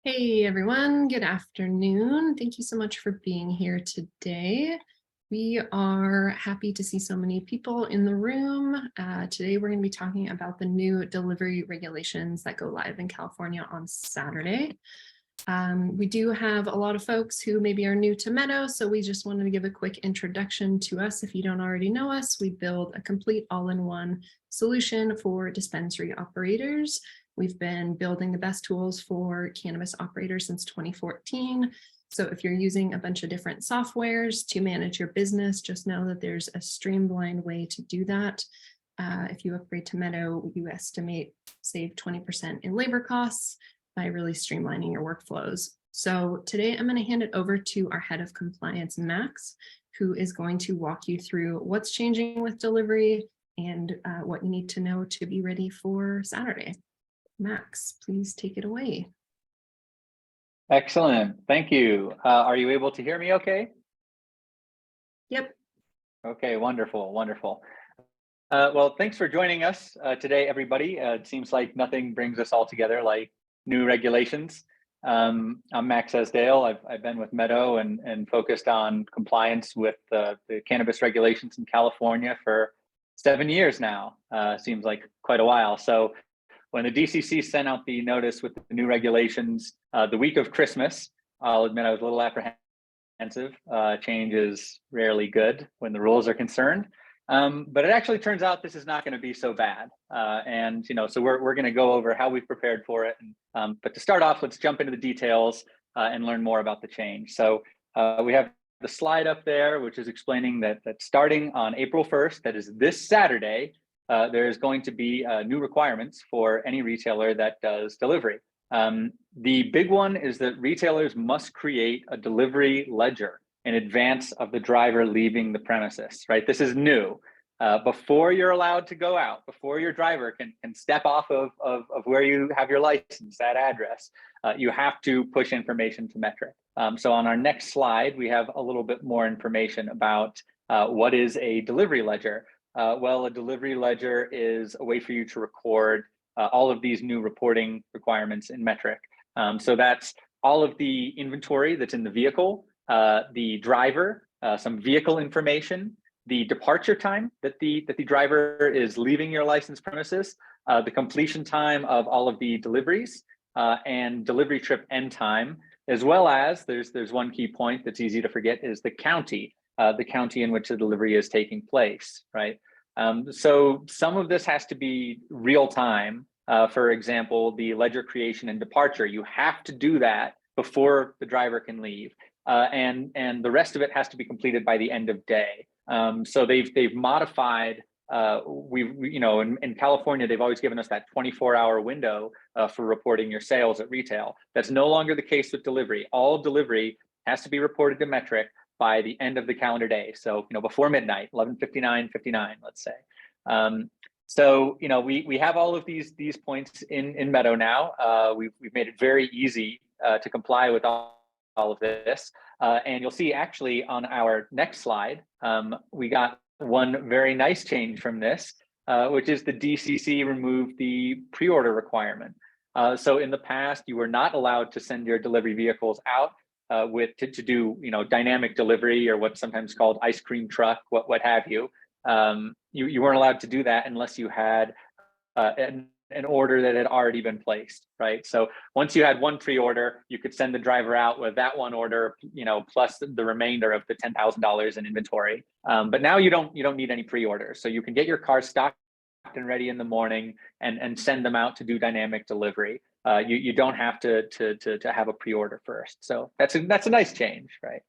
Hey everyone, good afternoon. Thank you so much for being here today. We are happy to see so many people in the room. Today we're going to be talking about the new delivery regulations that go live in California on Saturday. We do have a lot of folks who maybe are new to Meadow, so we just wanted to give a quick introduction to us. If you don't already know us, we build a complete all-in-one solution for dispensary operators. We've been building the best tools for cannabis operators since 2014. So if you're using a bunch of different softwares to manage your business, just know that there's a streamlined way to do that. If you upgrade to Meadow, you estimate save 20% in labor costs by really streamlining your workflows. So today I'm going to hand it over to our head of compliance, Max, who is going to walk you through what's changing with delivery and what you need to know to be ready for Saturday. Max, please take it away. Excellent. Thank you. Are you able to hear me okay? Yep. Okay, wonderful, wonderful. Well, thanks for joining us today, everybody. It seems like nothing brings us all together like new regulations. I'm Max Esdale. I've been with Meadow and focused on compliance with the cannabis regulations in California for 7 years now. Seems like quite a while. So when the DCC sent out the notice with the new regulations the week of Christmas, I'll admit I was a little apprehensive. Change is rarely good when the rules are concerned. But it actually turns out this is not going to be so bad. So we're going to go over how we've prepared for it. But to start off, let's jump into the details and learn more about the change. So we have the slide up there, which is explaining that starting on April 1st, that is this Saturday, there's going to be new requirements for any retailer that does delivery. The big one is that retailers must create a delivery ledger in advance of the driver leaving the premises, right? This is new. Before you're allowed to go out, before your driver can step off of where you have your license, that address, you have to push information to Metric. So on our next slide, we have a little bit more information about what is a delivery ledger. Well, a delivery ledger is a way for you to record all of these new reporting requirements in Metric. So that's all of the inventory that's in the vehicle, the driver, some vehicle information, the departure time that the driver is leaving your licensed premises, the completion time of all of the deliveries, and delivery trip end time, as well as there's one key point that's easy to forget is the county in which the delivery is taking place, right? So some of this has to be real time. For example, the ledger creation and departure, you have to do that before the driver can leave. And the rest of it has to be completed by the end of day. So they've modified. In California, they've always given us that 24-hour window for reporting your sales at retail. That's no longer the case with delivery. All delivery has to be reported to Metric by the end of the calendar day. So, before midnight, 11:59, let's say. So, we have all of these points in Meadow now. We've made it very easy to comply with all of this. And you'll see actually on our next slide, we got one very nice change from this, which is the DCC removed the pre-order requirement. So in the past, you were not allowed to send your delivery vehicles out to do dynamic delivery, or what's sometimes called ice cream truck, what have you. You weren't allowed to do that unless you had an order that had already been placed, right? So once you had one pre-order, you could send the driver out with that one order, plus the remainder of the $10,000 in inventory. But now you don't need any pre-orders, so you can get your car stocked and ready in the morning and send them out to do dynamic delivery. You don't have to have a pre-order first. So that's a nice change, right?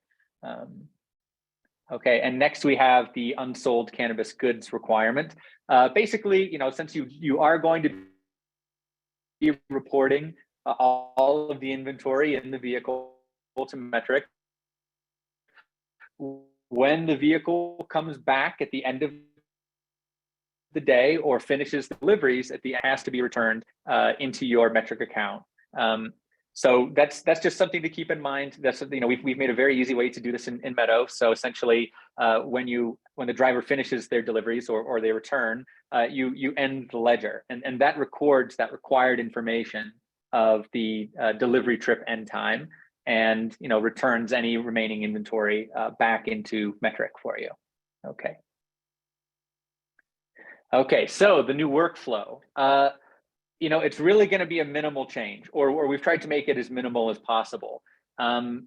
Okay, and next we have the unsold cannabis goods requirement. Basically, since you are going to be reporting all of the inventory in the vehicle to Metric, when the vehicle comes back at the end of the day or finishes the deliveries, it has to be returned into your Metric account. So that's just something to keep in mind. That's we've made a very easy way to do this in Meadow. So essentially, when the driver finishes their deliveries or they return, you end the ledger, and that records that required information of the delivery trip end time, and returns any remaining inventory back into metric for you. Okay, so the new workflow. It's really going to be a minimal change, or we've tried to make it as minimal as possible. One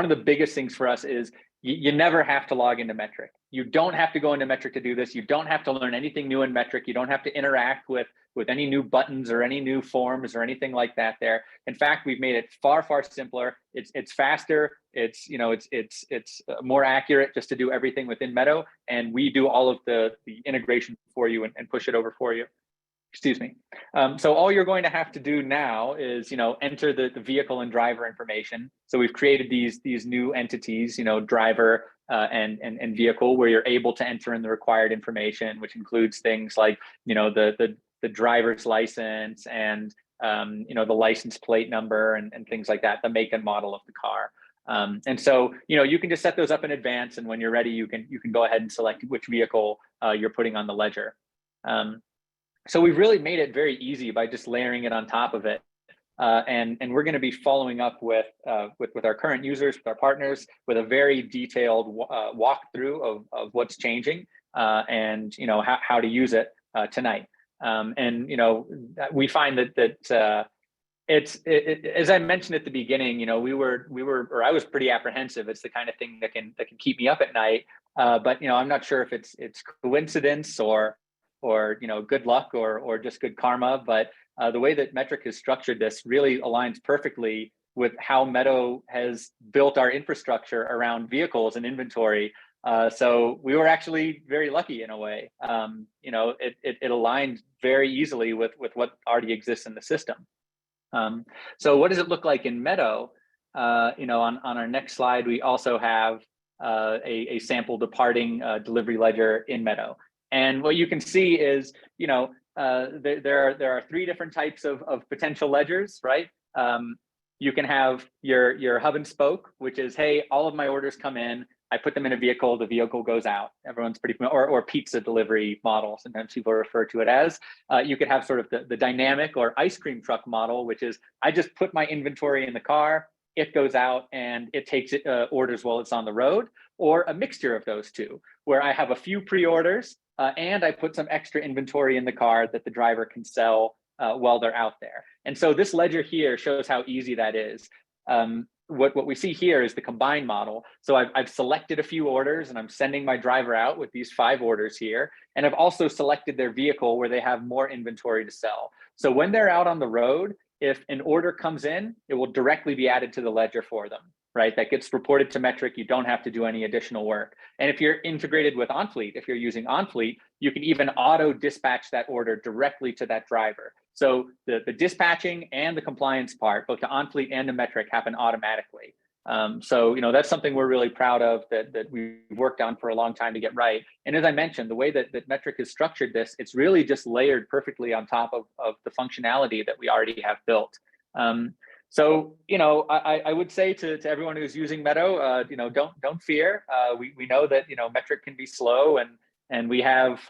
of the biggest things for us is you never have to log into metric. You don't have to go into metric to do this. You don't have to learn anything new in metric. You don't have to interact with any new buttons or any new forms or anything like that there. In fact, we've made it far simpler. It's faster. It's more accurate just to do everything within Meadow, and we do all of the integration for you and push it over for you. Excuse me. So all you're going to have to do now is, enter the vehicle and driver information. So we've created these new entities, driver and vehicle, where you're able to enter in the required information, which includes things like, the driver's license and, the license plate number and things like that, the make and model of the car. And so, you can just set those up in advance, and when you're ready, you can go ahead and select which vehicle you're putting on the ledger. So we've really made it very easy by just layering it on top of it. And we're going to be following up with our current users, with our partners, with a very detailed walkthrough of what's changing and how to use it tonight. And we find that as I mentioned at the beginning, I was pretty apprehensive. It's the kind of thing that can keep me up at night. But I'm not sure if it's coincidence or good luck or just good karma, but the way that Metric has structured this really aligns perfectly with how Meadow has built our infrastructure around vehicles and inventory. So we were actually very lucky in a way. It aligned very easily with what already exists in the system. So what does it look like in Meadow? On our next slide, we also have a sample departing delivery ledger in Meadow. And what you can see is, there are three different types of potential ledgers, right? You can have your hub and spoke, which is, hey, all of my orders come in, I put them in a vehicle, the vehicle goes out. Everyone's pretty familiar, or pizza delivery model, sometimes people refer to it as. You could have sort of the dynamic or ice cream truck model, which is, I just put my inventory in the car, it goes out and it takes orders while it's on the road, or a mixture of those two, where I have a few pre-orders, and I put some extra inventory in the car that the driver can sell while they're out there. And so this ledger here shows how easy that is. What we see here is the combined model. So I've selected a few orders and I'm sending my driver out with these 5 orders here. And I've also selected their vehicle where they have more inventory to sell. So when they're out on the road, if an order comes in, it will directly be added to the ledger for them, right? That gets reported to Metric. You don't have to do any additional work. And if you're integrated with OnFleet, if you're using OnFleet, you can even auto dispatch that order directly to that driver. So the dispatching and the compliance part, both to OnFleet and to Metric, happen automatically. So that's something we're really proud of, that we've worked on for a long time to get right. And as I mentioned, the way that Metric has structured this, it's really just layered perfectly on top of the functionality that we already have built. So I would say to everyone who's using Meadow, don't fear. We know that Metric can be slow, and we have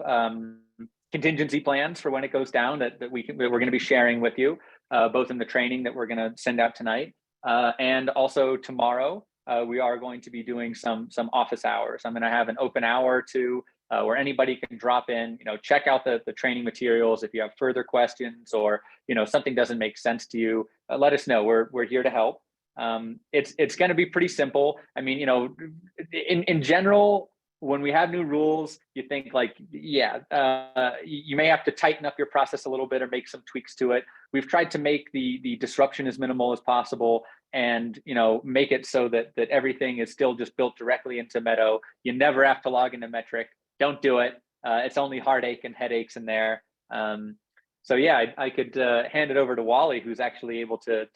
contingency plans for when it goes down that we're going to be sharing with you, both in the training that we're going to send out tonight, and also tomorrow. We are going to be doing some office hours. I'm going to have an open hour too, where anybody can drop in, check out the training materials. If you have further questions, or something doesn't make sense to you, let us know. We're here to help. It's going to be pretty simple. I mean, in general, when we have new rules, you think like, you may have to tighten up your process a little bit or make some tweaks to it. We've tried to make the disruption as minimal as possible, and make it so that everything is still just built directly into Meadow. You never have to log into Metric. Don't do it. It's only heartache and headaches in there. So yeah, I could hand it over to Wally, who's actually able to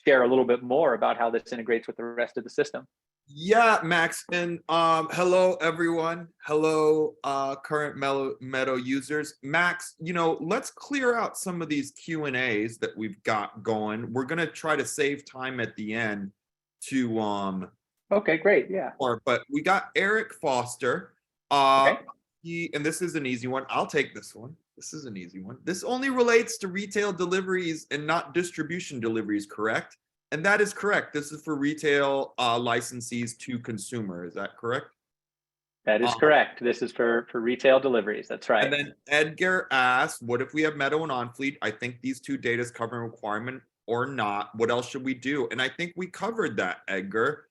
share a little bit more about how this integrates with the rest of the system. Yeah, Max, and hello everyone. Hello, current Meadow users. Max, let's clear out some of these Q&As that we've got going. We're gonna try to save time at the end to Okay, great, yeah. But we got Eric Foster. Okay. And this is an easy one. I'll take this one. This is an easy one. This only relates to retail deliveries and not distribution deliveries, correct? And that is correct. This is for retail licensees to consumer. Is that correct? That is correct. This is for retail deliveries. That's right. And then Edgar asked, what if we have Meadow and on-fleet? I think these two data is covering requirement or not. What else should we do? And I think we covered that, Edgar.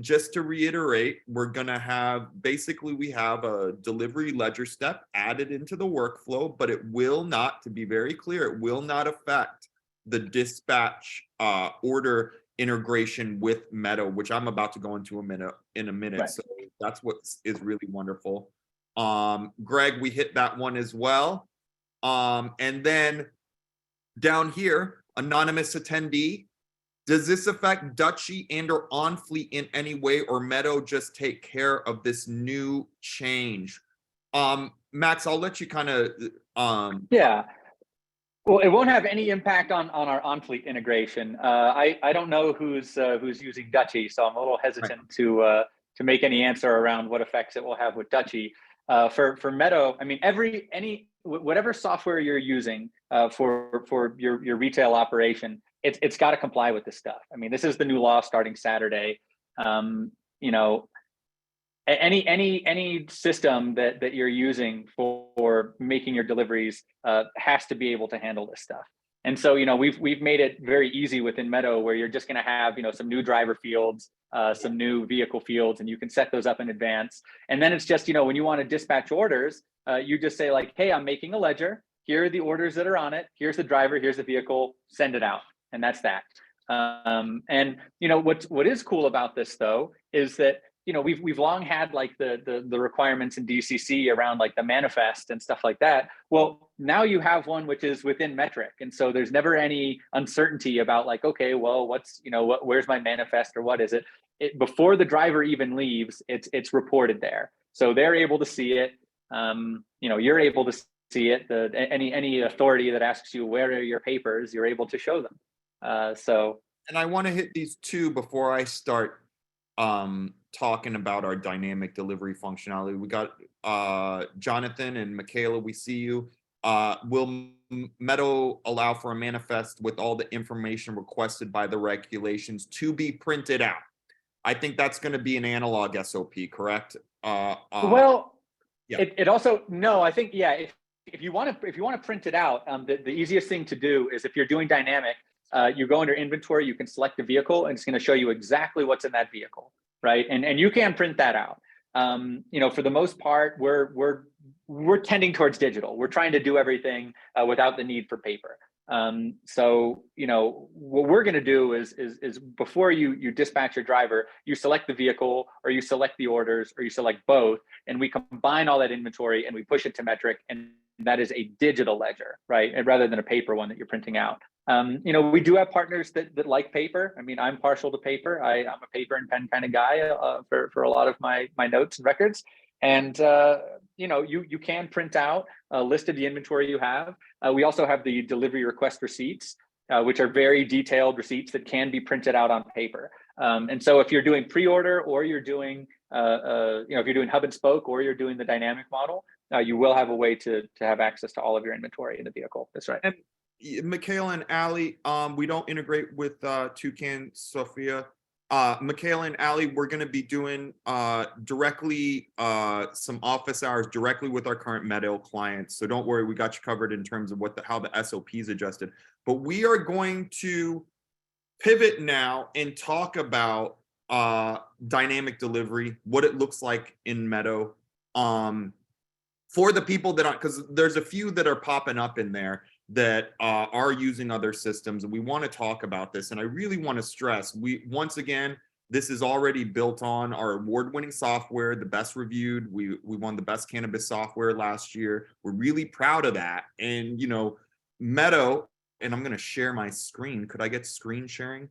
Just to reiterate, we're going to have, basically we have a delivery ledger step added into the workflow, but it will not, to be very clear, it will not affect the dispatch order integration with Meadow, which I'm about to go into in a minute. Right. So that's what is really wonderful. Greg, we hit that one as well. And then down here, anonymous attendee, does this affect Dutchy and or on fleet in any way, or Meadow just take care of this new change? Max, I'll let you kind of yeah. Well, it won't have any impact on our on-fleet integration. I don't know who's using Dutchy, so I'm a little hesitant to make any answer around what effects it will have with Dutchy. For Meadow, I mean, whatever software you're using for your retail operation, it's got to comply with this stuff. I mean, this is the new law starting Saturday. You know, any system that you're using for making your deliveries has to be able to handle this stuff. And so, you know, we've made it very easy within Meadow, where you're just going to have, you know, some new driver fields, some new vehicle fields, and you can set those up in advance. And then it's just, you know, when you want to dispatch orders, you just say like, hey, I'm making a ledger. Here are the orders that are on it. Here's the driver. Here's the vehicle. Send it out. And that's that. And you know, what is cool about this though is that, you know, we've long had like the requirements in DCC around like the manifest and stuff like that. Well, now you have one which is within metric, and so there's never any uncertainty about like, okay, well, what's, you know, where's my manifest or what is it? Before the driver even leaves, it's reported there, so they're able to see it. You know, you're able to see it. Any authority that asks you where are your papers, you're able to show them. And I want to hit these two before I start talking about our dynamic delivery functionality. We got Jonathan and Michaela, we see you. Will Meadow allow for a manifest with all the information requested by the regulations to be printed out? I think that's going to be an analog SOP, correct? Well, yeah. It also, no, I think, yeah, if you want to print it out, the easiest thing to do is if you're doing dynamic, you go under inventory, you can select the vehicle, and it's going to show you exactly what's in that vehicle, right? And you can print that out. You know, for the most part, we're tending towards digital. We're trying to do everything without the need for paper. So, you know, what we're going to do is before you dispatch your driver, you select the vehicle, or you select the orders, or you select both, and we combine all that inventory and we push it to metric, and that is a digital ledger, right? And rather than a paper one that you're printing out. You know, we do have partners that like paper. I mean, I'm partial to paper. I'm a paper and pen kind of guy for a lot of my notes and records. And you know, you can print out a list of the inventory you have. We also have the delivery request receipts, which are very detailed receipts that can be printed out on paper. And so if you're doing pre-order, or you're doing, you know, if you're doing hub and spoke, or you're doing the dynamic model, you will have a way to have access to all of your inventory in the vehicle. That's right. And Michaela and Ali, we don't integrate with Toucan Sophia. Michaela and Ali, we're going to be doing directly some office hours directly with our current Meadow clients. So don't worry, we got you covered in terms of how the SOPs adjusted. But we are going to pivot now and talk about dynamic delivery, what it looks like in Meadow. For the people that aren't, because there's a few that are popping up in there that are using other systems, and we want to talk about this. And I really want to stress, once again, this is already built on our award-winning software, the best reviewed. We won the best cannabis software last year. We're really proud of that. And you know, Meadow, and I'm going to share my screen. Could I get screen sharing?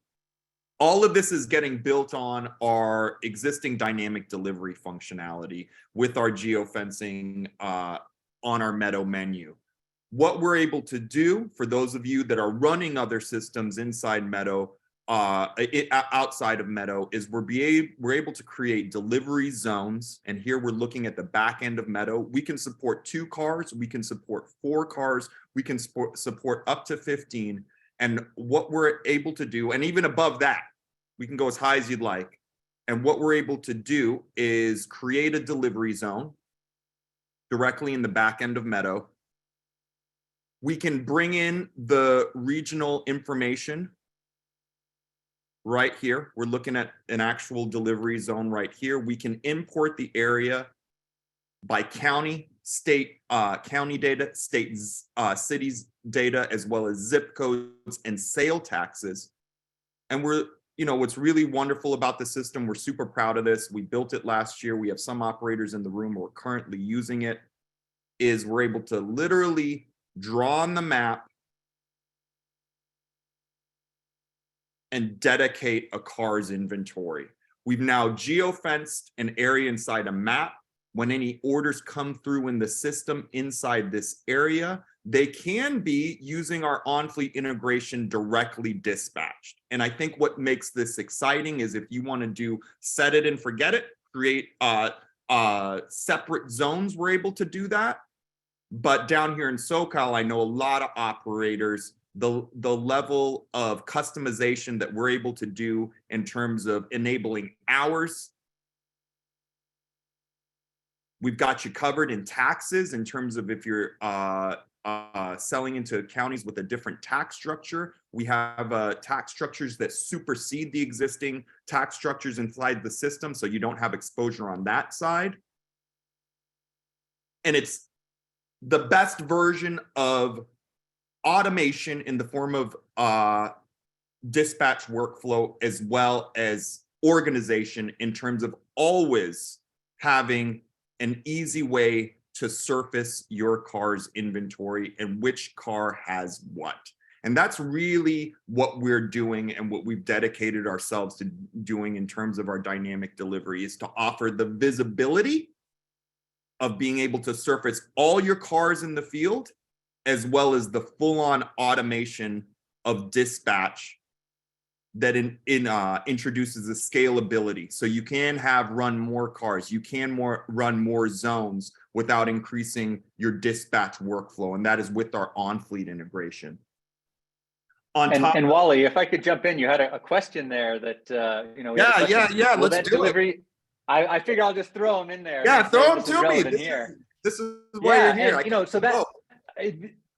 All of this is getting built on our existing dynamic delivery functionality with our geofencing on our Meadow menu. What we're able to do, for those of you that are running other systems inside Meadow, outside of Meadow is we're able to create delivery zones. And here we're looking at the back end of Meadow. We can support 2 cars, we can support 4 cars, we can support up to 15. And what we're able to do, and even above that, we can go as high as you'd like. And what we're able to do is create a delivery zone directly in the back end of Meadow. We can bring in the regional information right here. We're looking at an actual delivery zone right here. We can import the area by county, state, county data, state, cities data, as well as zip codes and sale taxes. And we're, what's really wonderful about the system, we're super proud of this. We built it last year. We have some operators in the room who are currently using it, is we're able to literally draw on the map and dedicate a car's inventory. We've now geofenced an area inside a map. When any orders come through in the system inside this area, they can be using our on-fleet integration directly dispatched. And I think what makes this exciting is if you want to do set it and forget it, create separate zones, we're able to do that. But down here in SoCal, I know a lot of operators, the level of customization that we're able to do in terms of enabling hours. We've got you covered in taxes in terms of if you're selling into counties with a different tax structure. We have tax structures that supersede the existing tax structures inside the system, so you don't have exposure on that side. And it's the best version of automation in the form of dispatch workflow, as well as organization in terms of always having an easy way to surface your car's inventory and which car has what. And that's really what we're doing and what we've dedicated ourselves to doing in terms of our dynamic delivery, is to offer the visibility of being able to surface all your cars in the field, as well as the full-on automation of dispatch that introduces a scalability. So you can run more cars, you can run more zones without increasing your dispatch workflow. And that is with our on-fleet integration. And Wally, if I could jump in, you had a question there that, Yeah, let's do it. I figure I'll just throw them in there. Yeah, throw them to me. This is why you're here. And, so that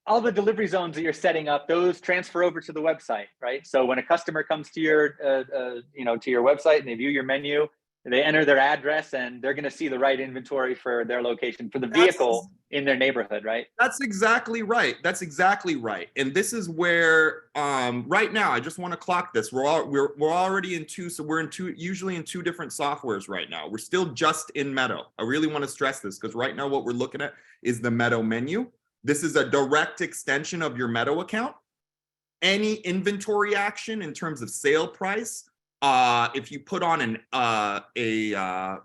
all the delivery zones that you're setting up, those transfer over to the website, right? So when a customer comes to your, to your website and they view your menu, they enter their address and they're going to see the right inventory for their location, for the vehicle in their neighborhood, right? That's exactly right. That's exactly right. And this is where right now, I just want to clock this. We're already in 2, so we're usually in 2 different softwares right now. We're still just in Meadow. I really want to stress this because right now what we're looking at is the Meadow menu. This is a direct extension of your Meadow account. Any inventory action in terms of sale price, if you put on an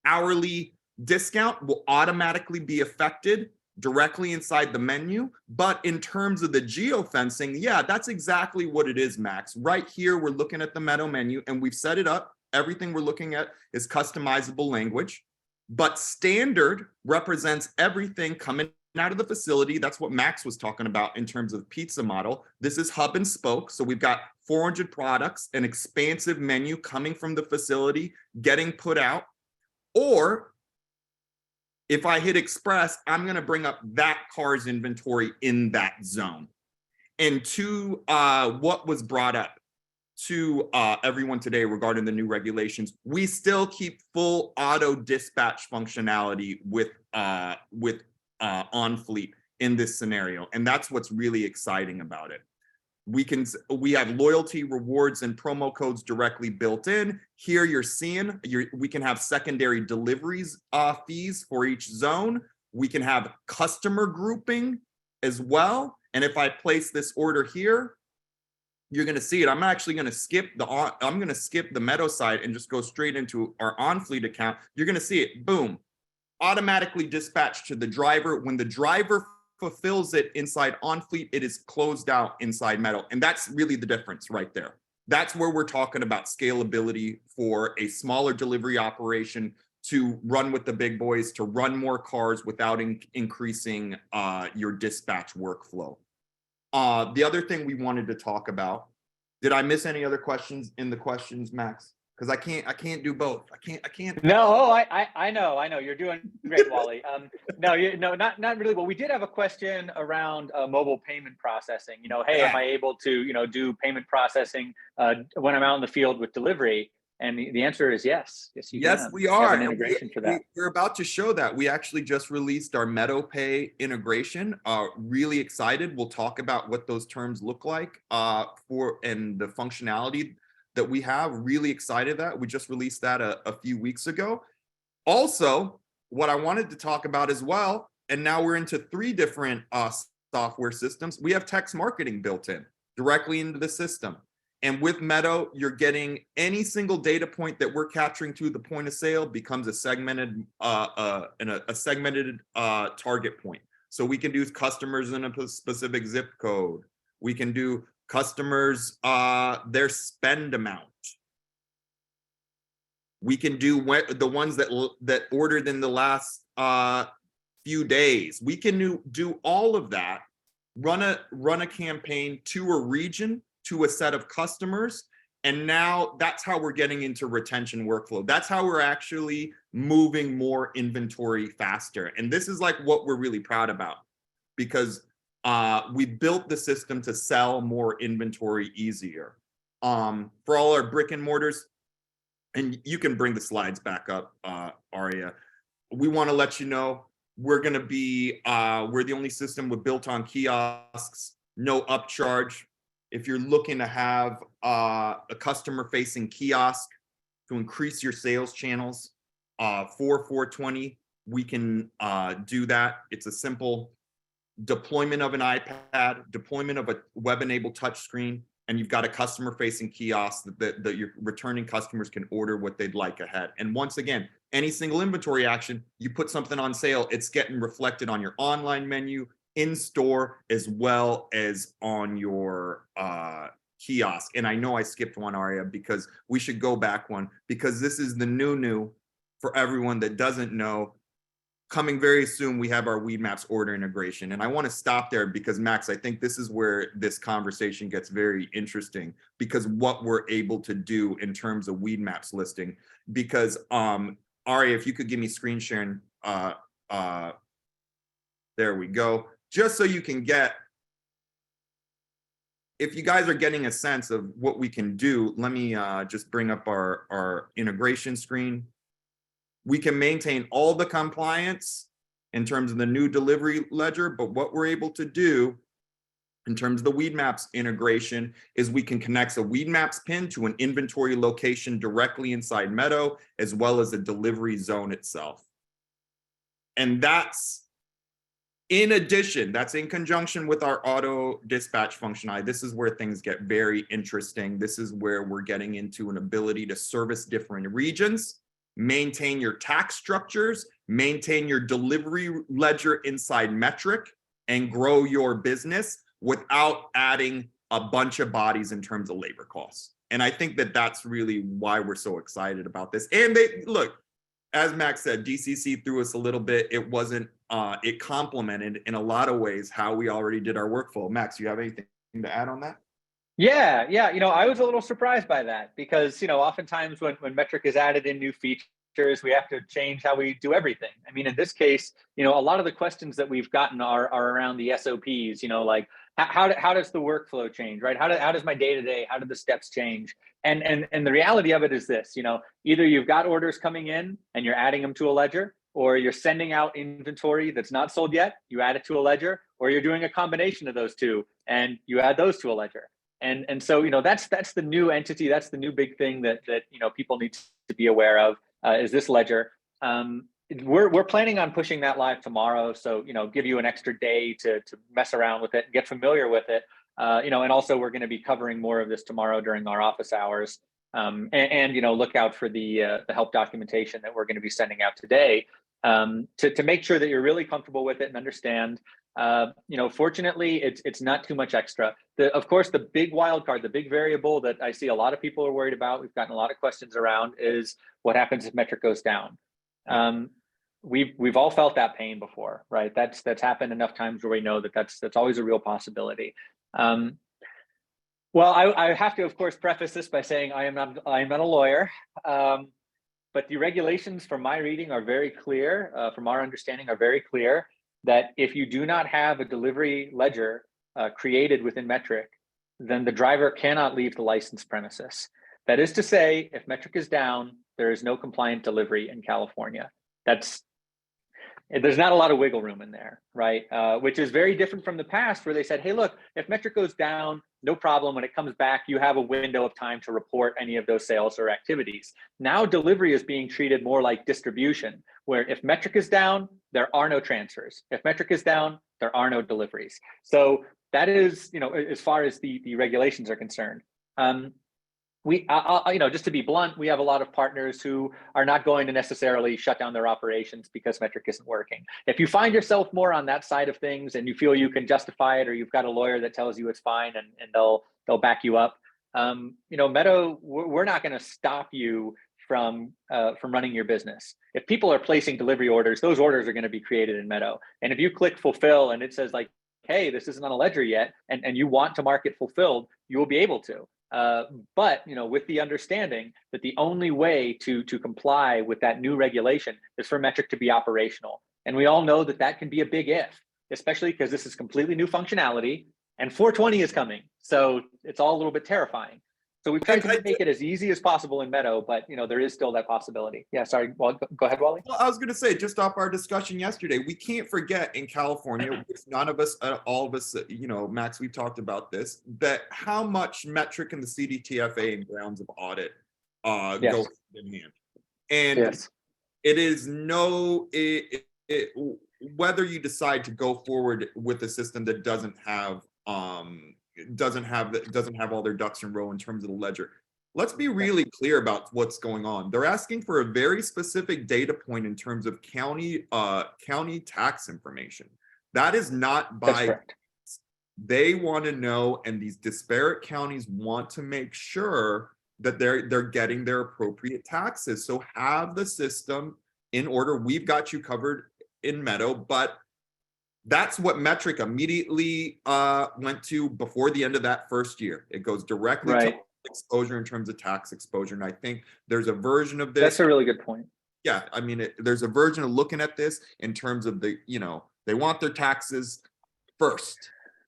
hourly discount, will automatically be affected directly inside the menu. But in terms of the geofencing, yeah, that's exactly what it is, Max. Right here, we're looking at the Meadow menu and we've set it up. Everything we're looking at is customizable language, but standard represents everything coming out of the facility. That's what Max was talking about in terms of pizza model. This is hub and spoke. So we've got 400 products, an expansive menu coming from the facility, getting put out. Or if I hit express, I'm going to bring up that car's inventory in that zone. And to what was brought up to everyone today regarding the new regulations, we still keep full auto dispatch functionality with on fleet in this scenario. And that's what's really exciting about it. We have loyalty rewards and promo codes directly built in. Here you're seeing, we can have secondary deliveries fees for each zone. We can have customer grouping as well. And if I place this order here, you're going to see it. I'm actually going to skip the Meadow side and just go straight into our on-fleet account. You're going to see it, boom, automatically dispatched to the driver. When the driver fulfills it inside on-fleet, it is closed out inside Meadow. And that's really the difference right there. That's where we're talking about scalability for a smaller delivery operation to run with the big boys, to run more cars without increasing your dispatch workflow. The other thing we wanted to talk about, did I miss any other questions in the questions, Max? Because I can't do both. I can't. No, I know. You're doing great, Wally. No, not really. Well, we did have a question around mobile payment processing. Hey, am I able to, do payment processing when I'm out in the field with delivery? And the answer is yes. Yes, you Yes, can. we are. Have an integration for that. We're about to show that. We actually just released our Meadow Pay integration. Really excited. We'll talk about what those terms look like and the functionality that we have. Really excited that we just released that a few weeks ago. Also, what I wanted to talk about as well, and now we're into 3 different software systems. We have text marketing built in directly into the system. And with Meadow, you're getting any single data point that we're capturing to the point of sale becomes a segmented target point. So we can do customers in a specific zip code. We can do customers their spend amount. We can do the ones that ordered in the last few days. We can do all of that. Run a campaign to a region, to a set of customers. And now that's how we're getting into retention workflow. That's how we're actually moving more inventory faster. And this is like what we're really proud about, because we built the system to sell more inventory easier. For all our brick and mortars, and you can bring the slides back up, Aria. We want to let you know we're going to be, we're the only system with built-on kiosks, no upcharge. If you're looking to have a customer-facing kiosk to increase your sales channels for 420, we can do that. It's a simple deployment of an iPad, deployment of a web-enabled touchscreen, and you've got a customer-facing kiosk that your returning customers can order what they'd like ahead. And once again, any single inventory action, you put something on sale, it's getting reflected on your online menu, in store, as well as on your kiosk. And I know I skipped one, Aria, because we should go back one, because this is the new for everyone that doesn't know. Coming very soon, we have our Weedmaps order integration. And I want to stop there because, Max, I think this is where this conversation gets very interesting, because what we're able to do in terms of Weedmaps listing. Because, Aria, if you could give me screen sharing, there we go. Just so you can get, if you guys are getting a sense of what we can do, let me just bring up our integration screen. We can maintain all the compliance in terms of the new delivery ledger, but what we're able to do in terms of the Weedmaps integration is we can connect a Weedmaps pin to an inventory location directly inside Meadow, as well as a delivery zone itself. And that's, in addition, that's in conjunction with our auto dispatch functionality. This is where things get very interesting. This is where we're getting into an ability to service different regions, maintain your tax structures, maintain your delivery ledger inside Metric, and grow your business without adding a bunch of bodies in terms of labor costs. And I think that that's really why we're so excited about this. And they look, as Max said, DCC threw us a little bit. It wasn't, it complemented in a lot of ways how we already did our workflow. Max, you have anything to add on that? Yeah. I was a little surprised by that because, oftentimes when Metric is added in new features, we have to change how we do everything. I mean, in this case, a lot of the questions that we've gotten are around the SOPs, like how does the workflow change, right? How does my day-to-day, how do the steps change? And the reality of it is this, either you've got orders coming in and you're adding them to a ledger, or you're sending out inventory that's not sold yet, you add it to a ledger, or you're doing a combination of those two and you add those to a ledger. And so, that's the new entity. That's the new big thing that people need to be aware of is this ledger. We're planning on pushing that live tomorrow. So, give you an extra day to mess around with it and get familiar with it. And also we're going to be covering more of this tomorrow during our office hours. And look out for the help documentation that we're going to be sending out today. to make sure that you're really comfortable with it and understand. Fortunately, it's not too much extra. Of course, the big wild card, the big variable that I see a lot of people are worried about, we've gotten a lot of questions around, is what happens if metric goes down. We've all felt that pain before, right? That's happened enough times where we know that that's always a real possibility. Well, I have to, of course, preface this by saying I am not a lawyer, but the regulations, from my reading, are very clear. From our understanding, are very clear that if you do not have a delivery ledger created within Metric, then the driver cannot leave the licensed premises. That is to say, if Metric is down, there is no compliant delivery in California. There's not a lot of wiggle room in there, right? Which is very different from the past, where they said, hey, look, if Metric goes down, no problem. When it comes back, you have a window of time to report any of those sales or activities. Now delivery is being treated more like distribution, where if Metric is down, there are no transfers. If Metric is down, there are no deliveries. So that is, as far as the regulations are concerned. Just to be blunt, we have a lot of partners who are not going to necessarily shut down their operations because Metric isn't working. If you find yourself more on that side of things and you feel you can justify it, or you've got a lawyer that tells you it's fine and they'll back you up, Meadow, we're not going to stop you from running your business. If people are placing delivery orders, those orders are going to be created in Meadow. And if you click fulfill and it says like, hey, this isn't on a ledger yet, and you want to mark it fulfilled, you will be able to. But with the understanding that the only way to comply with that new regulation is for Metric to be operational. And we all know that can be a big if, especially because this is completely new functionality and 420 is coming. So it's all a little bit terrifying. So we've tried to make it as easy as possible in Meadow, but there is still that possibility. Yeah, sorry. Well, go ahead, Wally. Well, I was going to say, just off our discussion yesterday, we can't forget in California, which none of us, all of us, Max, we talked about this, that how much Metric and the CDTFA and grounds of audit go in hand. And it is whether you decide to go forward with a system that doesn't have all their ducks in a row in terms of the ledger. Let's be really clear about what's going on. They're asking for a very specific data point in terms of county tax information. That is not by. They want to know, and these disparate counties want to make sure that they're getting their appropriate taxes. So have the system in order. We've got you covered in Meadow, but that's what Metric immediately went to before the end of that first year. It goes directly to exposure in terms of tax exposure. And I think there's a version of this. That's a really good point. Yeah, I mean, there's a version of looking at this in terms of they want their taxes first.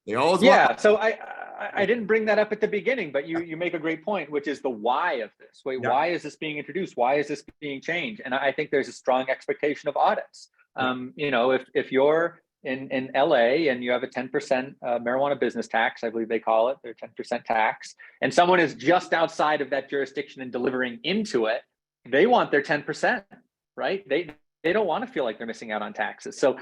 They always want. So I didn't bring that up at the beginning, but you make a great point, which is the why of this. Why is this being introduced? Why is this being changed? And I think there's a strong expectation of audits. If you're in LA and you have a 10% marijuana business tax, I believe they call it, their 10% tax, and someone is just outside of that jurisdiction and delivering into it, they want their 10%, right? They don't want to feel like they're missing out on taxes. So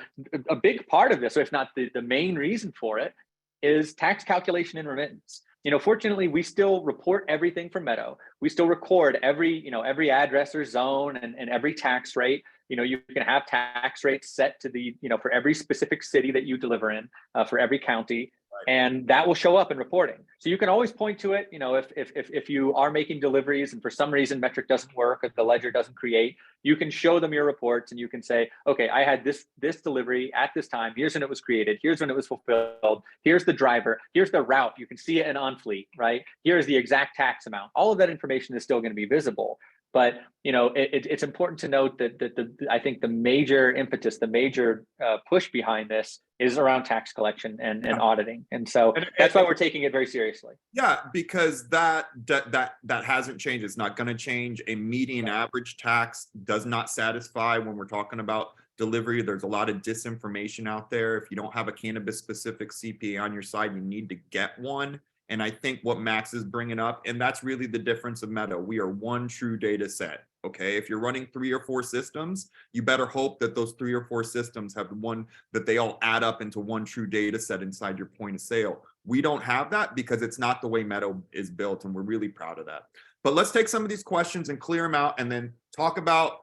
a big part of this, if not the main reason for it, is tax calculation and remittance. Fortunately, we still report everything from Meadow. We still record every address or zone and every tax rate. You can have tax rates set to for every specific city that you deliver in, for every county, and that will show up in reporting. So you can always point to it. If you are making deliveries and for some reason Metric doesn't work or the ledger doesn't create, you can show them your reports and you can say, okay, I had this delivery at this time. Here's when it was created. Here's when it was fulfilled. Here's the driver. Here's the route. You can see it in OnFleet, right? Here's the exact tax amount. All of that information is still going to be visible. But it's important to note that I think the major impetus, the major push behind this is around tax collection and auditing, and so that's why we're taking it very seriously. Yeah, because that hasn't changed. It's not going to change. A median average tax does not satisfy when we're talking about delivery. There's a lot of disinformation out there. If you don't have a cannabis specific CPA on your side, you need to get one. And I think what Max is bringing up, and that's really the difference of Meadow. We are one true data set. Okay. If you're running 3 or 4 systems, you better hope that those 3 or 4 systems have one, that they all add up into one true data set inside your point of sale. We don't have that because it's not the way Meadow is built. And we're really proud of that. But let's take some of these questions and clear them out and then talk about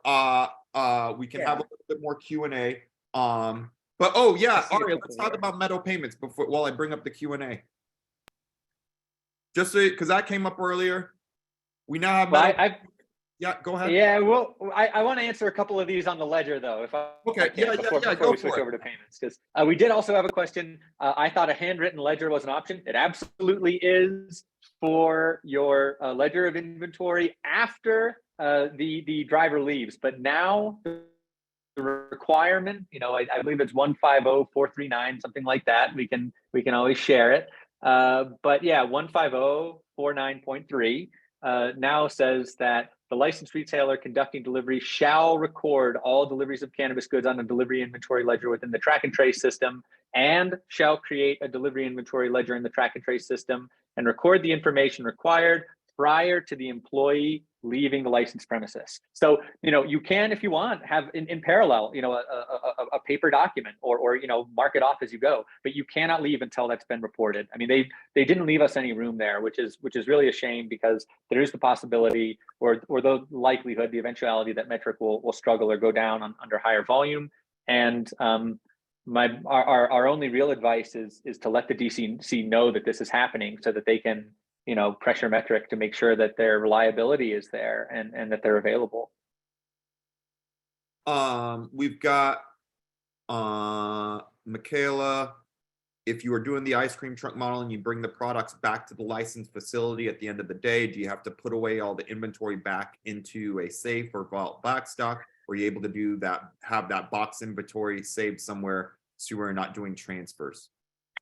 We can Yeah. have a little bit more Q&A. But oh yeah, see a Aria, couple let's talk here. about Meadow payments before while I bring up the Q&A. Just so because that came up earlier. We now have Well, Meadow. Yeah, go ahead. yeah, well, I want to answer a couple of these on the ledger though, if I Okay, can, before go we switch for it. over to payments, because we did also have a question. I thought a handwritten ledger was an option. It absolutely is for your ledger of inventory after the driver leaves, but now the requirement, I believe it's 150,439, something like that. We can always share it. But yeah, 15049.3 now says that the licensed retailer conducting delivery shall record all deliveries of cannabis goods on a delivery inventory ledger within the track and trace system, and shall create a delivery inventory ledger in the track and trace system and record the information required prior to the employee leaving the licensed premises. So, you can, if you want, have in parallel, a paper document or mark it off as you go, but you cannot leave until that's been reported. I mean, they didn't leave us any room there, which is really a shame, because there is the possibility or the likelihood, the eventuality that Metric will struggle or go down under higher volume. And our only real advice is to let the DCC know that this is happening, so that they can pressure Metric to make sure that their reliability is there and that they're available. We've got Michaela. If you are doing the ice cream truck model and you bring the products back to the licensed facility at the end of the day, do you have to put away all the inventory back into a safe or vault backstock? Or are you able to do that, have that box inventory saved somewhere so we're not doing transfers?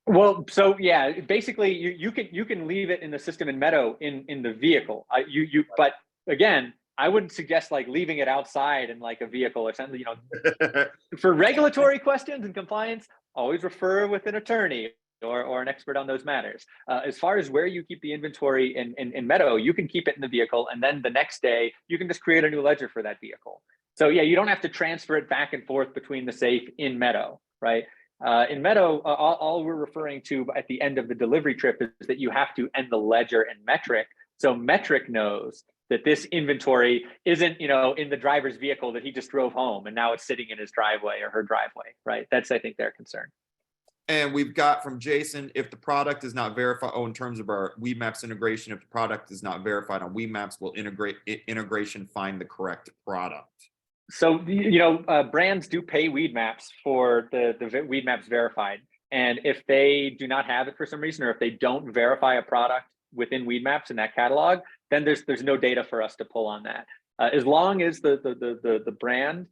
Well, so yeah, basically you can leave it in the system in Meadow in the vehicle. But again, I wouldn't suggest like leaving it outside in like a vehicle or something. For regulatory questions and compliance, always refer with an attorney or an expert on those matters. As far as where you keep the inventory in Meadow, you can keep it in the vehicle, and then the next day you can just create a new ledger for that vehicle. So yeah, you don't have to transfer it back and forth between the safe in Meadow, right? In Meadow, all we're referring to at the end of the delivery trip is that you have to end the ledger in Metric, so Metric knows that this inventory isn't, in the driver's vehicle that he just drove home and now it's sitting in his driveway or her driveway, right? That's, I think, their concern. And we've got from Jason, if the product is not verified, in terms of our Weedmaps integration, if the product is not verified on Weedmaps, will integration find the correct product? So, brands do pay Weedmaps for the Weedmaps verified. And if they do not have it for some reason, or if they don't verify a product within Weedmaps in that catalog, then there's no data for us to pull on that. As long as the brand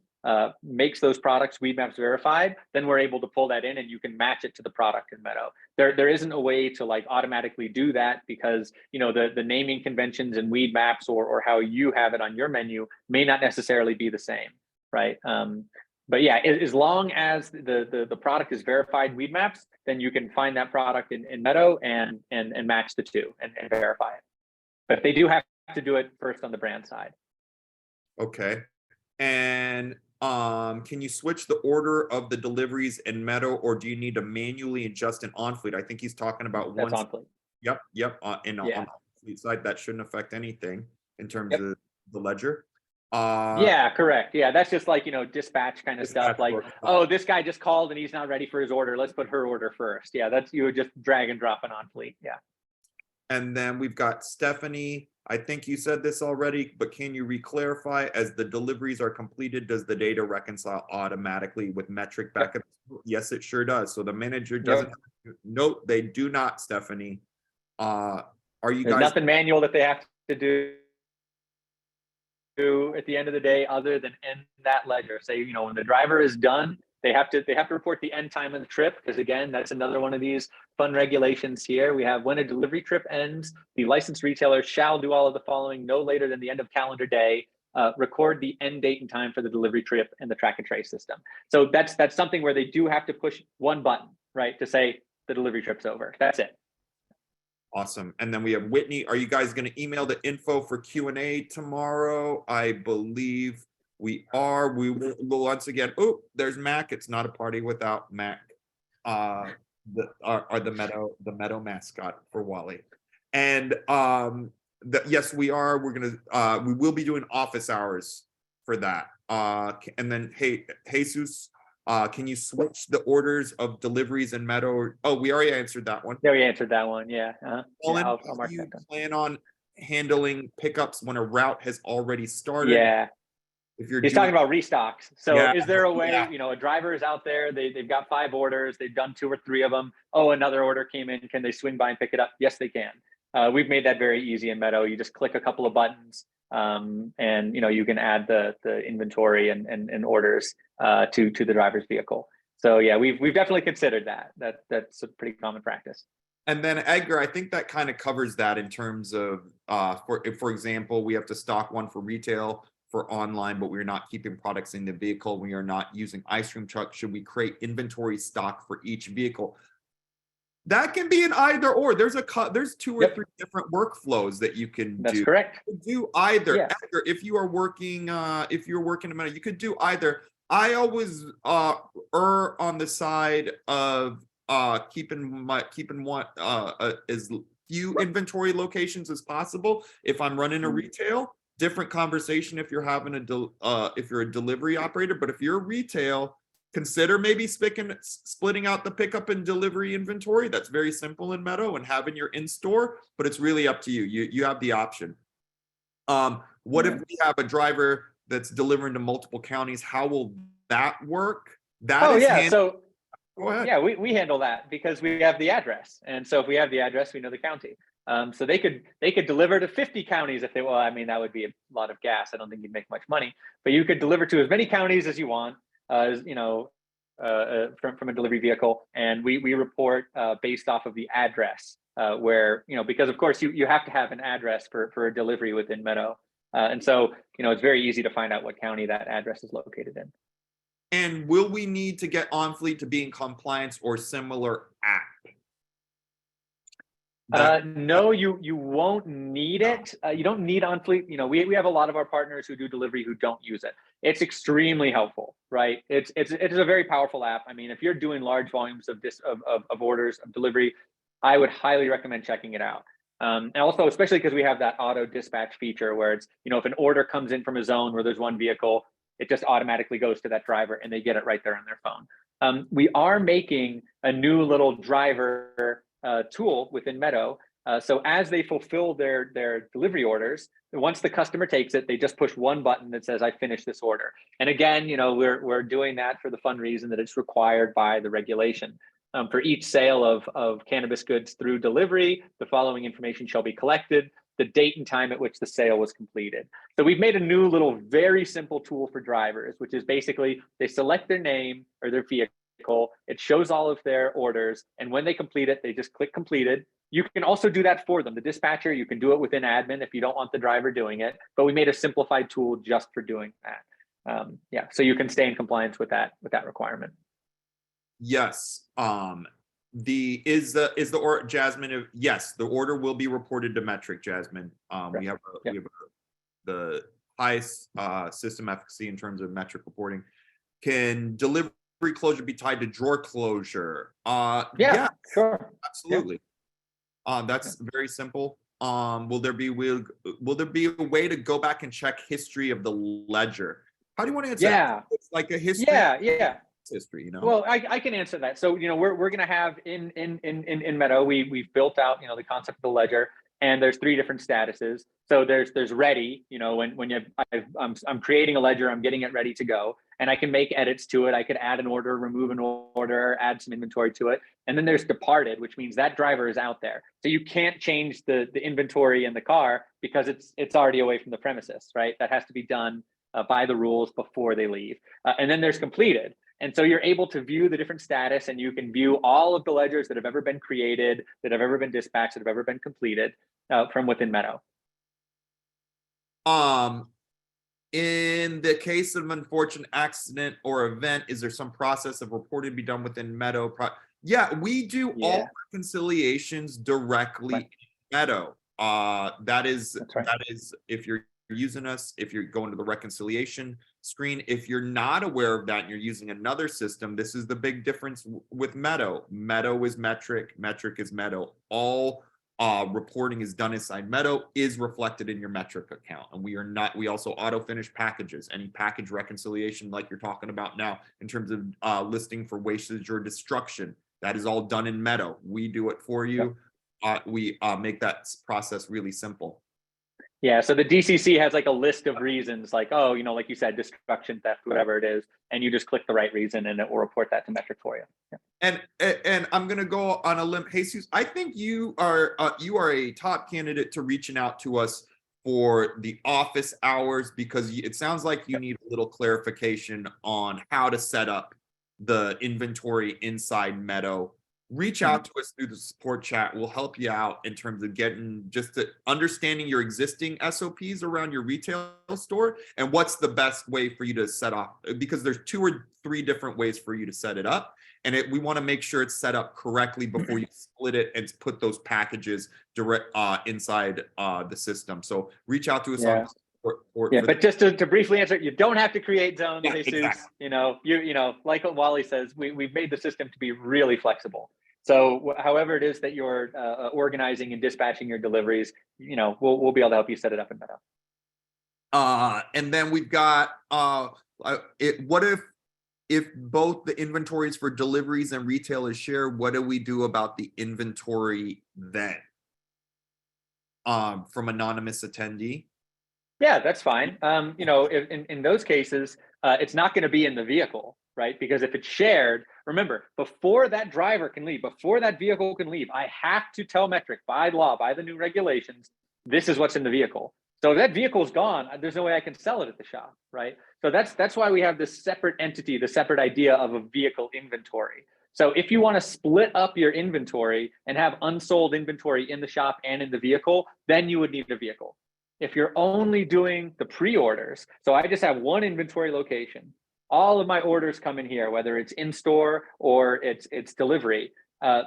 makes those products Weedmaps verified, then we're able to pull that in and you can match it to the product in Meadow. There isn't a way to like automatically do that, because the naming conventions in Weedmaps or how you have it on your menu may not necessarily be the same, right? But yeah, as long as the product is verified Weedmaps, then you can find that product in Meadow and match the two and verify it. But they do have to do it first on the brand side. Okay. And can you switch the order of the deliveries in Meadow, or do you need to manually adjust an on-fleet? I think he's talking about That's on-fleet. Yep. On the fleet side, that shouldn't affect anything in terms of the ledger. Yeah, correct. Yeah, that's just like, dispatch kind of stuff. Like, oh, this guy just called and he's not ready for his order. Let's put her order first. Yeah, that's, you would just drag and drop an on-fleet. Yeah. And then we've got Stephanie. I think you said this already, but can you re-clarify, as the deliveries are completed, does the data reconcile automatically with Metric backup? Yes, it sure does. So the manager doesn't. Nope, they do not, Stephanie. Are you There's guys? nothing manual that they have to do at the end of the day other than end that ledger. Say, when the driver is done, they have to report the end time of the trip, because again, that's another one of these fun regulations here. We have, when a delivery trip ends, the licensed retailer shall do all of the following no later than the end of calendar day. Record the end date and time for the delivery trip in the track and trace system. So that's something where they do have to push one button, right, to say the delivery trip's over. That's it. Awesome. And then we have Whitney. Are you guys going to email the info for Q&A tomorrow? I believe we are. We will once again. Oh, there's Mac. It's not a party without Mac. The Meadow mascot for Wally. And yes, we are. We will be doing office hours for that. And then, hey, Jesus, can you switch the orders of deliveries in Meadow? Oh, we already answered that one. Yeah, we answered that one. Yeah. Colin, I'll how mark do you that down. plan on handling pickups when a route has already started? Yeah. If you're He's talking about restocks. So Yeah, is there a way, yeah. a driver is out there, they've got 5 orders, they've done 2 or 3 of them. Oh, another order came in. Can they swing by and pick it up? Yes, they can. We've made that very easy in Meadow. You just click a couple of buttons, and you can add the inventory and orders to the driver's vehicle. So yeah, we've definitely considered that. That's a pretty common practice. And then Edgar, I think that kind of covers that in terms of, for example, we have to stock one for retail, for online, but we're not keeping products in the vehicle. We are not using ice cream trucks. Should we create inventory stock for each vehicle? That can be an either or. There's 2 or 3 different workflows that you can do. That's correct. You can do either. Yeah. Edgar, if you're working in Meadow, you could do either. I always err on the side of keeping one as few inventory locations as possible. If I'm running a retail, different conversation if you're having if you're a delivery operator, but if you're retail, consider maybe splitting out the pickup and delivery inventory. That's very simple in Meadow, and having your in-store, but it's really up to you. You have the option. What if we have a driver that's delivering to multiple counties? How will that work? So go ahead. Yeah, we handle that because we have the address. And so if we have the address, we know the county. So they could deliver to 50 counties if they, well, I mean, that would be a lot of gas. I don't think you'd make much money, but you could deliver to as many counties as you want, from a delivery vehicle. And we report based off of the address where, because of course you have to have an address for a delivery within Meadow. And so, it's very easy to find out what county that address is located in. And will we need to get OnFleet to be in compliance or similar app? No, you won't need it. You don't need OnFleet. We have a lot of our partners who do delivery who don't use it. It's extremely helpful, right? It's a very powerful app. I mean, if you're doing large volumes of orders of delivery, I would highly recommend checking it out. And also, especially because we have that auto dispatch feature where it's, if an order comes in from a zone where there's one vehicle, it just automatically goes to that driver and they get it right there on their phone. We are making a new little driver tool within Meadow. So as they fulfill their delivery orders, once the customer takes it, they just push one button that says, I finished this order. And again, we're doing that for the fun reason that it's required by the regulation. For each sale of cannabis goods through delivery, the following information shall be collected: the date and time at which the sale was completed. So we've made a new little, very simple tool for drivers, which is basically they select their name or their vehicle. It shows all of their orders. And when they complete it, they just click completed. You can also do that for them. The dispatcher, you can do it within admin if you don't want the driver doing it, but we made a simplified tool just for doing that. So you can stay in compliance with that requirement. Yes. Jasmine? Yes, the order will be reported to Metric, Jasmine. We have the highest system efficacy in terms of Metric reporting. Can delivery closure be tied to drawer closure? Sure, absolutely. That's very simple. Will there be a way to go back and check history of the ledger? How do you want to answer that? It's like a history. History, Well, I can answer that. So, we're going to have in Meadow, we've built out, the concept of the ledger, and there's 3 different statuses. So there's ready, when I'm creating a ledger, I'm getting it ready to go, and I can make edits to it. I could add an order, remove an order, add some inventory to it. And then there's departed, which means that driver is out there. So you can't change the inventory in the car because it's already away from the premises, right? That has to be done by the rules before they leave. And then there's completed. And so you're able to view the different status, and you can view all of the ledgers that have ever been created, that have ever been dispatched, that have ever been completed from within Meadow. In the case of an unfortunate accident or event, is there some process of reporting to be done within Meadow? We do all reconciliations directly in Meadow. That is if you're using us, if you're going to the reconciliation screen. If you're not aware of that and you're using another system, this is the big difference with Meadow. Meadow is Metric, Metric is Meadow. All reporting is done inside Meadow is reflected in your metric account. And we also auto finish packages, any package reconciliation like you're talking about now in terms of listing for wastage or destruction. That is all done in Meadow. We do it for you. We make that process really simple. Yeah, so the DCC has like a list of reasons, like, oh, like you said, destruction, theft, whatever it is, and you just click the right reason and it will report that to metric for you. Yeah. And I'm gonna go on a limb, Jesus. I think you are a top candidate to reaching out to us for the office hours, because it sounds like you need a little clarification on how to set up the inventory inside Meadow. Reach out to us through the support chat. We'll help you out in terms of getting understanding your existing SOPs around your retail store and what's the best way for you to set up, because there's 2 or 3 different ways for you to set it up. And we want to make sure it's set up correctly before you split it and put those packages direct inside the system. So reach out to us on but just to briefly answer, you don't have to create zones, Jesus. Exactly. Like what Wally says, we've made the system to be really flexible. So however it is that you're organizing and dispatching your deliveries, we'll be able to help you set it up in Meadow. And then we've got what if both the inventories for deliveries and retail is shared? What do we do about the inventory then? From anonymous attendee. Yeah, that's fine. In those cases, it's not going to be in the vehicle, right? Because if it's shared, remember, before that driver can leave, before that vehicle can leave, I have to tell metric by law, by the new regulations, this is what's in the vehicle. So if that vehicle's gone, there's no way I can sell it at the shop, right? So that's why we have this separate entity, the separate idea of a vehicle inventory. So if you want to split up your inventory and have unsold inventory in the shop and in the vehicle, then you would need a vehicle. If you're only doing the pre-orders, so I just have one inventory location, all of my orders come in here, whether it's in store or it's delivery,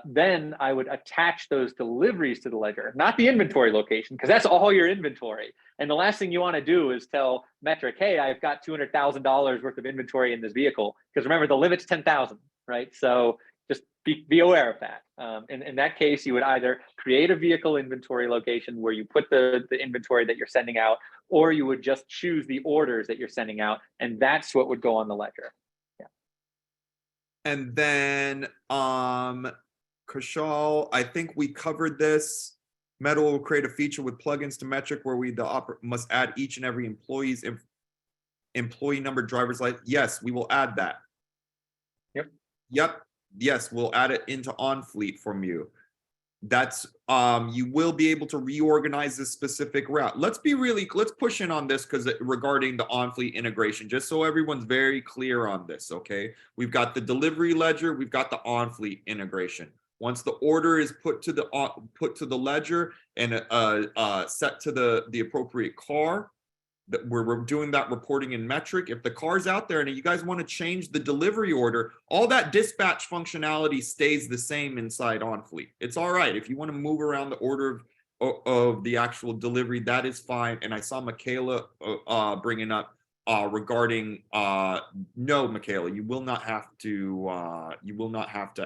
then I would attach those deliveries to the ledger, not the inventory location, because that's all your inventory. And the last thing you want to do is tell metric, hey, I've got $200,000 worth of inventory in this vehicle, because remember the limit's 10,000, right? So just be aware of that. In that case, you would either create a vehicle inventory location where you put the inventory that you're sending out, or you would just choose the orders that you're sending out, and that's what would go on the ledger. Yeah. And then, Kushal, I think we covered this. Meadow will create a feature with plugins to metric where we must add each and every employee's employee number, driver's license. Yes, we will add that. Yep. Yes, we'll add it into OnFleet from you. That's you will be able to reorganize this specific route. Let's push in on this, because regarding the OnFleet integration, just so everyone's very clear on this, okay? We've got the delivery ledger, we've got the OnFleet integration. Once the order is put to the ledger and set to the appropriate car, that we're doing that reporting in metric. If the car's out there and you guys want to change the delivery order, all that dispatch functionality stays the same inside OnFleet. It's all right. If you want to move around the order of the actual delivery, that is fine. And I saw Michaela bringing up regarding no, Michaela, you will not have to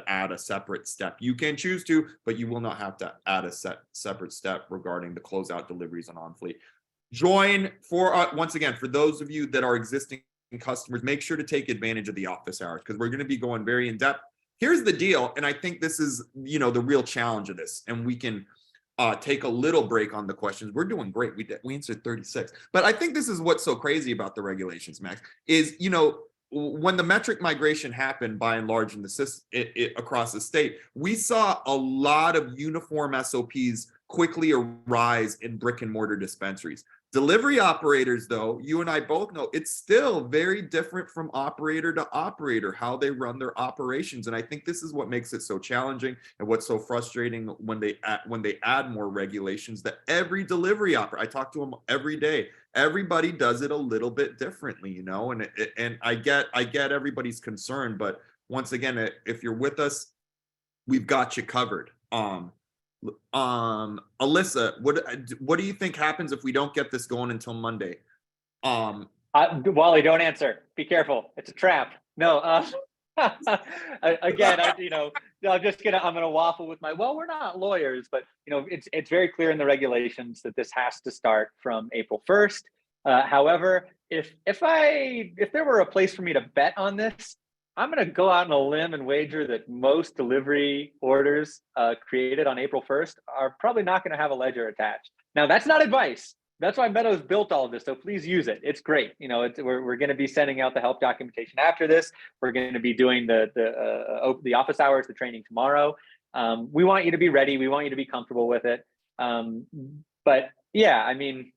add a separate step. You can choose to, but you will not have to add a separate step regarding the closeout deliveries on OnFleet. Join once again, for those of you that are existing customers, make sure to take advantage of the office hours, because we're going to be going very in depth. Here's the deal, and I think this is the real challenge of this, and we can take a little break on the questions. We're doing great. We answered 36, but I think this is what's so crazy about the regulations, Max, is when the metric migration happened, by and large, in the across the state, we saw a lot of uniform SOPs quickly arise in brick and mortar dispensaries. Delivery operators, though, you and I both know, it's still very different from operator to operator, how they run their operations. And I think this is what makes it so challenging and what's so frustrating when they add more regulations, that every delivery operator, I talk to them every day, everybody does it a little bit differently, and I get everybody's concern, but once again, if you're with us, we've got you covered. Alyssa, what do you think happens if we don't get this going until Monday? Wally, don't answer. Be careful. It's a trap. No. Again, I'm gonna waffle with well, we're not lawyers, but it's very clear in the regulations that this has to start from April 1st. However, if there were a place for me to bet on this, I'm gonna go out on a limb and wager that most delivery orders created on April 1st are probably not gonna have a ledger attached. Now, that's not advice. That's why Meadow's built all of this. So please use it. It's great. We're going to be sending out the help documentation after this. We're going to be doing the office hours, the training tomorrow. We want you to be ready. We want you to be comfortable with it. But yeah, I mean,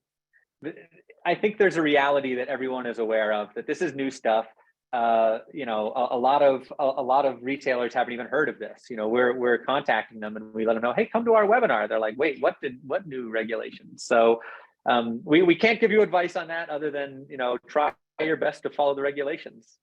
I think there's a reality that everyone is aware of, that this is new stuff. A lot of retailers haven't even heard of this. We're contacting them and we let them know, hey, come to our webinar. They're like, wait, what new regulations? So we can't give you advice on that other than try your best to follow the regulations.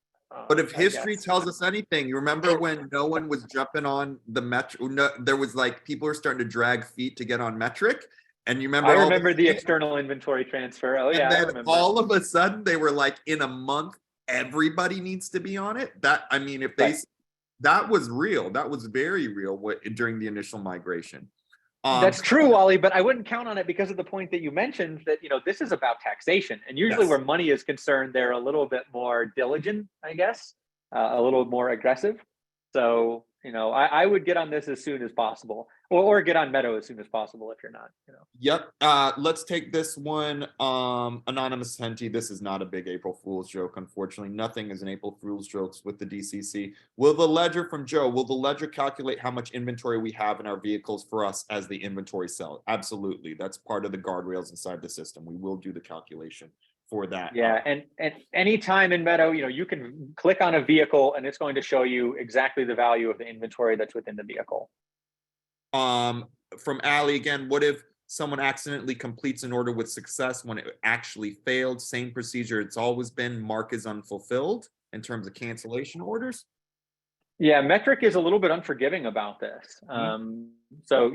But if history tells us anything, you remember when no one was jumping on the metric? No, there was like people were starting to drag feet to get on metric. And you remember? I remember the external inventory transfer. Oh yeah, and then I remember. All of a sudden they were like, in a month, everybody needs to be on it. That was real. That was very real during the initial migration. That's true, Wally, but I wouldn't count on it because of the point that you mentioned that, this is about taxation. And usually where money is concerned, they're a little bit more diligent, I guess, a little more aggressive. So, I would get on this as soon as possible or get on Meadow as soon as possible if you're not, Yep. Let's take this one. Anonymous Henty, this is not a big April Fool's joke. Unfortunately, nothing is an April Fool's joke with the DCC. Will the ledger from Joe, will the ledger calculate how much inventory we have in our vehicles for us as the inventory cell? Absolutely. That's part of the guardrails inside the system. We will do the calculation for that. Yeah, and anytime in Meadow, you can click on a vehicle and it's going to show you exactly the value of the inventory that's within the vehicle. From Ali again, what if someone accidentally completes an order with success when it actually failed? Same procedure it's always been, mark as unfulfilled in terms of cancellation orders? Yeah, metric is a little bit unforgiving about this. So,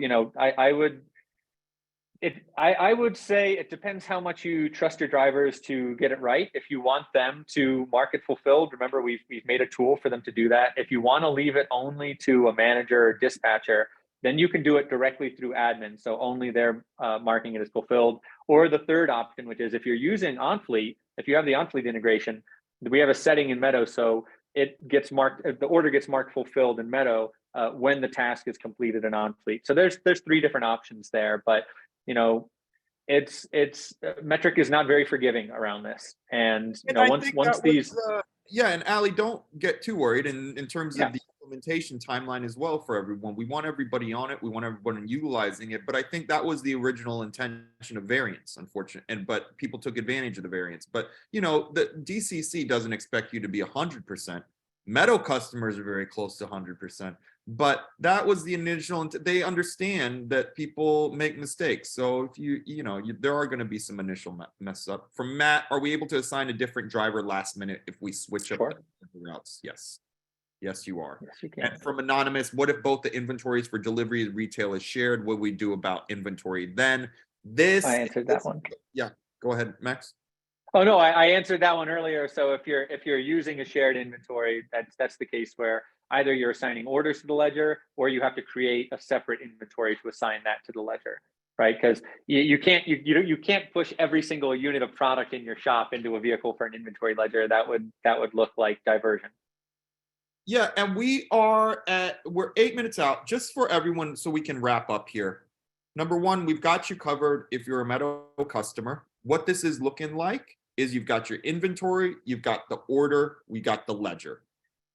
I would say it depends how much you trust your drivers to get it right. If you want them to mark it fulfilled, remember we've made a tool for them to do that. If you want to leave it only to a manager or dispatcher, then you can do it directly through admin. So only they're marking it as fulfilled. Or the third option, which is if you're using OnFleet, if you have the OnFleet integration, we have a setting in Meadow so it gets marked, the order gets marked fulfilled in Meadow when the task is completed in OnFleet. So there's 3 different options there, but it's metric is not very forgiving around this. And once these and Ali, don't get too worried in terms of the implementation timeline as well for everyone. We want everybody on it. We want everyone utilizing it. But I think that was the original intention of variance, unfortunately. But people took advantage of the variance. But, the DCC doesn't expect you to be 100%. Meadow customers are very close to 100%. But that was the initial. They understand that people make mistakes. So if there are going to be some initial mess up. From Matt, are we able to assign a different driver last minute if we switch up the routes? Yes, you are. Yes, you can. And from Anonymous, what if both the inventories for delivery and retail is shared? What we do about inventory then? I answered that one. Yeah, go ahead, Max. Oh no, I answered that one earlier. So if you're using a shared inventory, that's the case where either you're assigning orders to the ledger or you have to create a separate inventory to assign that to the ledger, right? Because you can't push every single unit of product in your shop into a vehicle for an inventory ledger. That would look like diversion. Yeah, and we're 8 minutes out, just for everyone so we can wrap up here. Number one, we've got you covered if you're a Meadow customer. What this is looking like is you've got your inventory, you've got the order, we got the ledger.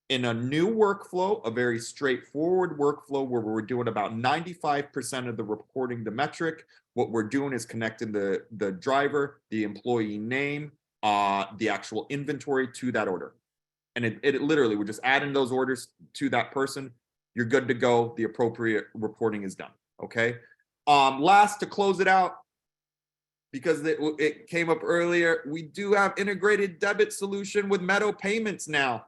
In a new workflow, a very straightforward workflow where we're doing about 95% of the reporting to metric, what we're doing is connecting the driver, the employee name, the actual inventory to that order. And it literally, we're just adding those orders to that person. You're good to go. The appropriate reporting is done. Okay. Last, to close it out, because it came up earlier, we do have integrated debit solution with Meadow Payments now.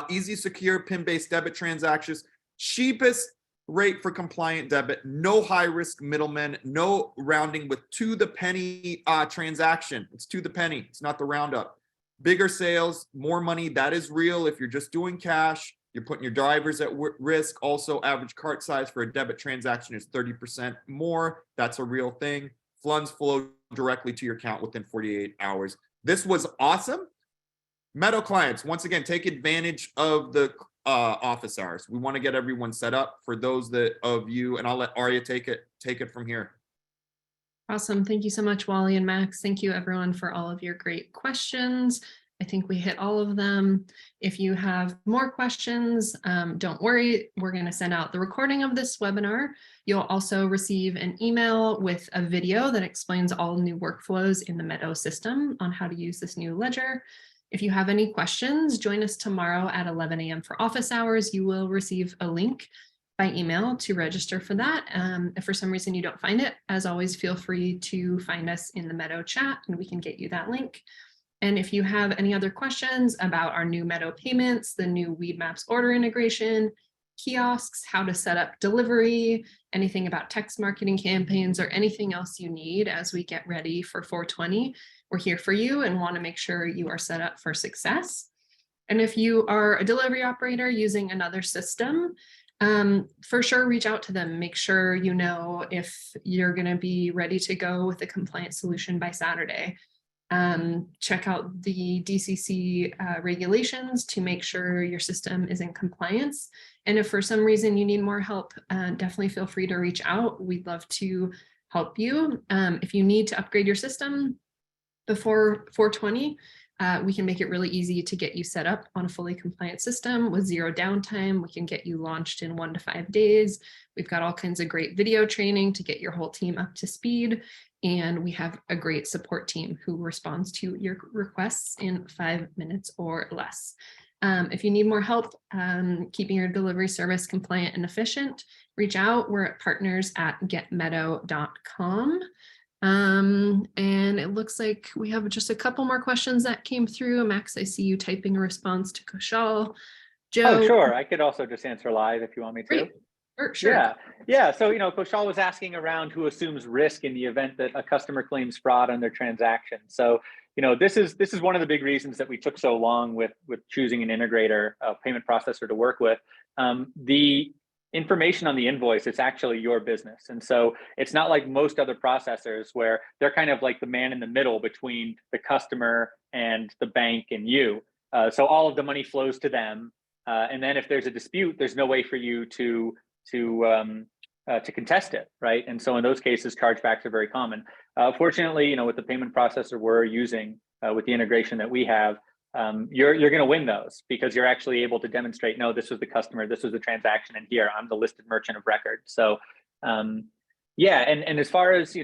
Easy, secure, PIN-based debit transactions, cheapest rate for compliant debit, no high-risk middlemen, no rounding with to the penny transaction. It's to the penny. It's not the roundup. bigger sales, more money, that is real. If you're just doing cash, you're putting your drivers at risk. Also, average cart size for a debit transaction is 30% more. That's a real thing. Funds flow directly to your account within 48 hours. This was awesome. Meadow clients, once again, take advantage of the office hours. We want to get everyone set up for those of you, and I'll let Arya take it from here. Awesome. Thank you so much, Wally and Max. Thank you, everyone, for all of your great questions. I think we hit all of them. If you have more questions, don't worry. We're going to send out the recording of this webinar. You'll also receive an email with a video that explains all new workflows in the Meadow system on how to use this new ledger. If you have any questions, join us tomorrow at 11 a.m. for office hours. You will receive a link by email to register for that. If for some reason you don't find it, as always, feel free to find us in the Meadow chat and we can get you that link. And if you have any other questions about our new Meadow payments, the new Weedmaps order integration, kiosks, how to set up delivery, anything about text marketing campaigns, or anything else you need as we get ready for 420, we're here for you and want to make sure you are set up for success. And if you are a delivery operator using another system, for sure, reach out to them. Make sure you know if you're going to be ready to go with a compliant solution by Saturday. Check out the DCC regulations to make sure your system is in compliance. And if for some reason you need more help, definitely feel free to reach out. We'd love to help you. If you need to upgrade your system before 420, we can make it really easy to get you set up on a fully compliant system with zero downtime. We can get you launched in 1 to 5 days. We've got all kinds of great video training to get your whole team up to speed. And we have a great support team who responds to your requests in 5 minutes or less. If you need more help keeping your delivery service compliant and efficient, reach out. We're at partners@getmeadow.com. And it looks like we have just a couple more questions that came through. Max, I see you typing a response to Kushal. Joe. Oh, sure. I could also just answer live if you want me to. Great. Sure. Yeah. So, Kushal was asking around who assumes risk in the event that a customer claims fraud on their transaction. So, this is one of the big reasons that we took so long with choosing an integrator, a payment processor to work with. The information on the invoice, it's actually your business. And so it's not like most other processors where they're kind of like the man in the middle between the customer and the bank and you. So all of the money flows to them. And then if there's a dispute, there's no way for you to contest it, right? And so in those cases, chargebacks are very common. Fortunately, with the payment processor we're using, with the integration that we have, you're going to win those because you're actually able to demonstrate, no, this was the customer, this was the transaction, and here I'm the listed merchant of record. So, yeah, and as far as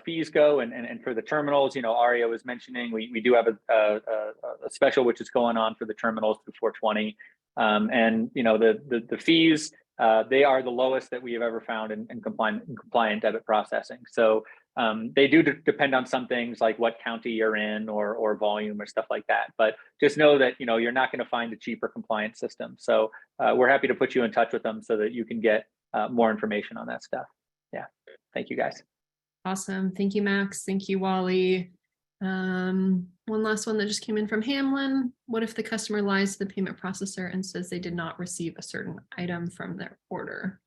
fees go, and for the terminals, Arya was mentioning, we do have a special which is going on for the terminals through 420, and the fees. They are the lowest that we have ever found in compliant debit processing. So they do depend on some things like what county you're in or volume or stuff like that. But just know that you're not going to find a cheaper compliant system. So we're happy to put you in touch with them so that you can get more information on that stuff. Yeah. Thank you, guys. Awesome. Thank you, Max. Thank you, Wally. One last one that just came in from Hamlin. What if the customer lies to the payment processor and says they did not receive a certain item from their order?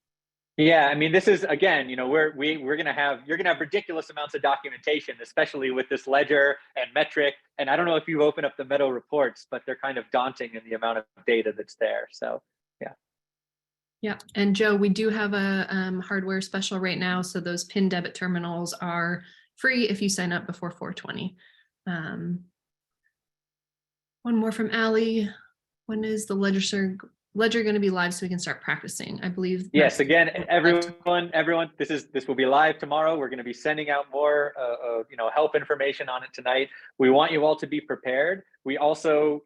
Yeah, I mean, this is, again, you're going to have ridiculous amounts of documentation, especially with this ledger and metric. And I don't know if you've opened up the Meadow reports, but they're kind of daunting in the amount of data that's there. So, yeah. Yeah, and Joe, we do have a hardware special right now. So those PIN debit terminals are free if you sign up before 420. One more from Allie. When is the ledger going to be live so we can start practicing? I believe. Yes, again, everyone, this will be live tomorrow. We're going to be sending out more help information on it tonight. We want you all to be prepared. We also,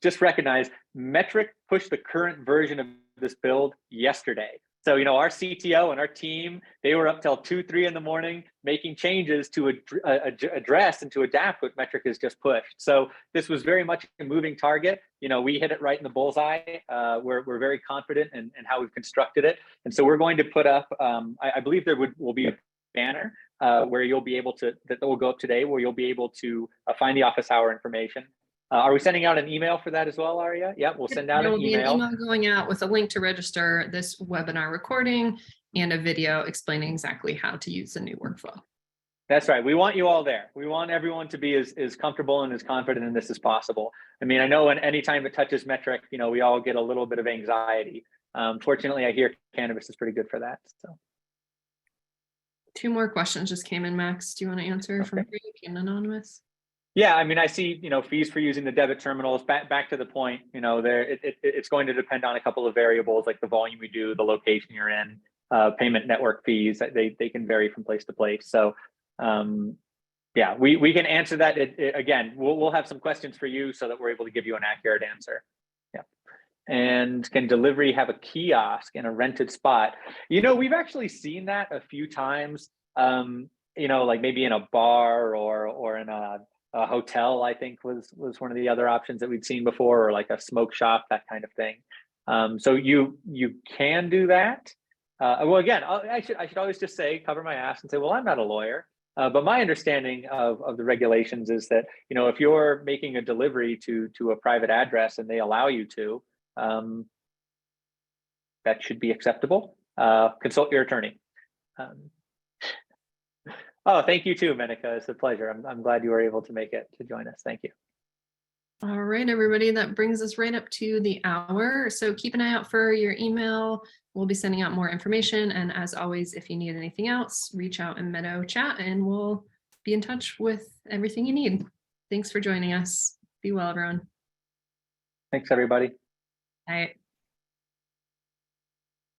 just recognize Metric pushed the current version of this build yesterday. So, our CTO and our team, they were up till 2, 3 in the morning making changes to address and to adapt what Metric has just pushed. So this was very much a moving target. We hit it right in the bullseye. We're very confident in how we've constructed it. And so we're going to put up, I believe there will be a banner where you'll be able to, that will go up today, where you'll be able to find the office hour information. Are we sending out an email for that as well, Aria? Yeah, we'll send out There an will be an email. email going out with a link to register this webinar recording and a video explaining exactly how to use the new workflow. That's right. We want you all there. We want everyone to be as comfortable and as confident in this as possible. I mean, I know anytime it touches metric, you know, we all get a little bit of anxiety. Fortunately, I hear cannabis is pretty good for that. So 2 more questions just came in, Max. Do you want to answer from Frank and Anonymous? yeah, I mean, I see, you know, fees for using the debit terminals. Back to the point, you know, it's going to depend on a couple of variables like the volume you do, the location you're in, payment network fees. They can vary from place to place. So yeah, we can answer that. Again, we'll have some questions for you so that we're able to give you an accurate answer. Yeah. And can delivery have a kiosk in a rented spot? You know, we've actually seen that a few times. You know, like maybe in a bar or in a hotel, I think was one of the other options that we'd seen before, or like a smoke shop, that kind of thing. So you can do that. Well, again, I should always just say, cover my ass and say, well, I'm not a lawyer. But my understanding of the regulations is that, you know, if you're making a delivery to a private address and they allow you to, that should be acceptable. Consult your attorney. Oh, thank you too, Menika. It's a pleasure. I'm glad you were able to make it to join us. Thank you. All right, everybody, that brings us right up to the hour. So keep an eye out for your email. We'll be sending out more information. And as always, if you need anything else, reach out in Meadow chat and we'll be in touch with everything you need. Thanks for joining us. Be well, everyone. Thanks, everybody. Bye.